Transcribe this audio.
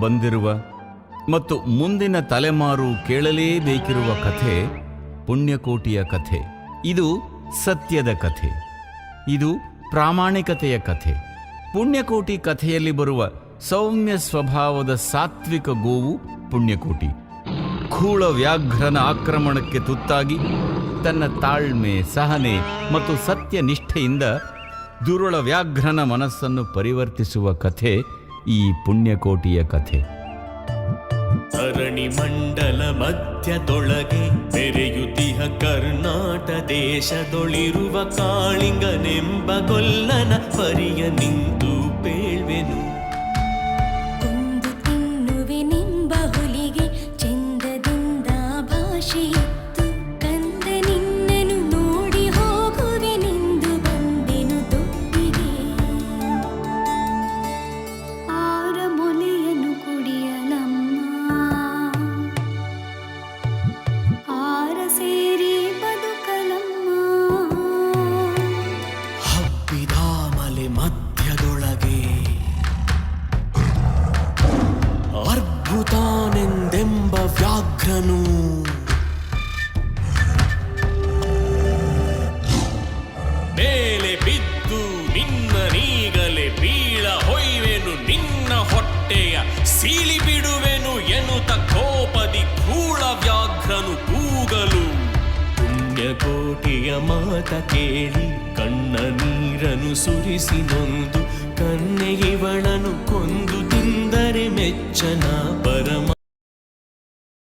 ಬಂದಿರುವ ಮತ್ತು ಮುಂದಿನ ತಲೆಮಾರು ಕೇಳಲೇಬೇಕಿರುವ ಕಥೆ ಪುಣ್ಯಕೋಟಿಯ ಕಥೆ. ಇದು ಸತ್ಯದ ಕಥೆ, ಇದು ಪ್ರಾಮಾಣಿಕತೆಯ ಕಥೆ. ಪುಣ್ಯಕೋಟಿ ಕಥೆಯಲ್ಲಿ ಬರುವ ಸೌಮ್ಯ ಸ್ವಭಾವದ ಸಾತ್ವಿಕ ಗೋವು ಪುಣ್ಯಕೋಟಿ ಖೂಳ ವ್ಯಾಘ್ರನ ಆಕ್ರಮಣಕ್ಕೆ ತುತ್ತಾಗಿ ತನ್ನ ತಾಳ್ಮೆ, ಸಹನೆ ಮತ್ತು ಸತ್ಯನಿಷ್ಠೆಯಿಂದ ದುರುಳ ವ್ಯಾಘ್ರನ ಮನಸ್ಸನ್ನು ಪರಿವರ್ತಿಸುವ ಕಥೆ ಈ ಪುಣ್ಯಕೋಟಿಯ ಕಥೆ. ಧರಣಿ ಮಂಡಲ ಮಧ್ಯದೊಳಗೆ ಬೆರೆಯುತಿಹ ಕರ್ನಾಟ ದೇಶದೊಳಿರುವ ಕಾಳಿಂಗನೆಂಬ ಗೊಲ್ಲನ ಪರಿಯ ನಿಂತು ಪೇಳ್ವೆನು. ಕೊಂದು ತಿನ್ನುವೆನೆಂಬ ಹುಲಿಗೆ ಚಂದದಿಂದ ಭಾಷೆ ಇತ್ತು, ಕಂದ ನಿನ್ನನು ನೋಡಿ ಹೋಗುವೆನೆಂದು ಬಂದೆನು ತೊಟ್ಟಿಗೆ. ಆರ ಮೊಲೆಯನ್ನು ಕುಡಿಯಲಮ್ಮ, ಆರ ಸೇರಿ ಬದುಕಲಮ್ಮ. ಹಬ್ಬಿದ ಮಲೆ ಮಧ್ಯದೊಳಗೆ ಅರ್ಭುತಾನೆಂದೆಂಬ ವ್ಯಾಘ್ರನು ಮೇಲೆ ಬಿದ್ದು ನಿನ್ನ ನೀಗಲೆ ಬೀಳ ಹೊಯ್ವೆನು, ನಿನ್ನ ಹೊಟ್ಟೆಯ ಸೀಳಿ ಬಿಡುವೆನು ಎನ್ನುತ್ತ ಕೋಪದಿ ಕೂಳ ವ್ಯಾಘ್ರನು ಕೂಗಲು. ಪುಣ್ಯಕೋಟಿಯ ಮಾತ ಕೇಳಿ ಕಣ್ಣ ನೀರನು ಸುರಿಸಿ ನೊಂದು ಕನ್ನೆಯವಳನು ಕೊಂದು ತಿಂದರೆ ಮೆಚ್ಚನ ಪರಮ